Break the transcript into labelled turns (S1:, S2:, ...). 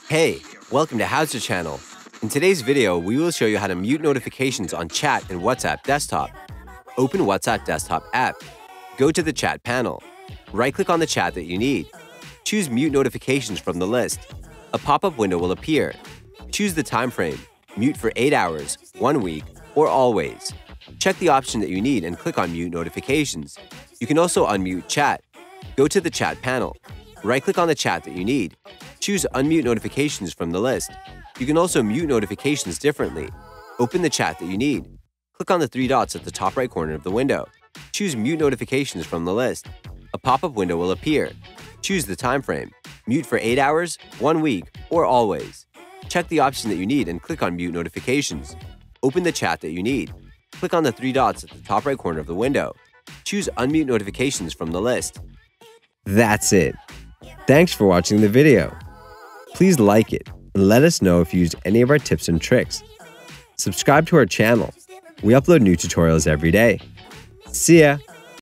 S1: Hey, welcome to Howzer Channel. In today's video, we will show you how to mute notifications on Chat and WhatsApp desktop. Open WhatsApp desktop app. Go to the Chat panel. Right-click on the chat that you need. Choose Mute Notifications from the list. A pop-up window will appear. Choose the time frame. Mute for 8 hours, 1 week, or always. Check the option that you need and click on Mute Notifications. You can also unmute Chat. Go to the Chat panel. Right-click on the chat that you need. Choose Unmute Notifications from the list. You can also mute notifications differently. Open the chat that you need. Click on the 3 dots at the top right corner of the window. Choose Mute Notifications from the list. A pop-up window will appear. Choose the time frame. Mute for 8 hours, 1 week, or always. Check the option that you need and click on Mute Notifications. Open the chat that you need. Click on the 3 dots at the top right corner of the window. Choose Unmute Notifications from the list. That's it. Thanks for watching the video. Please like it and let us know if you used any of our tips and tricks. Subscribe to our channel. We upload new tutorials every day. See ya!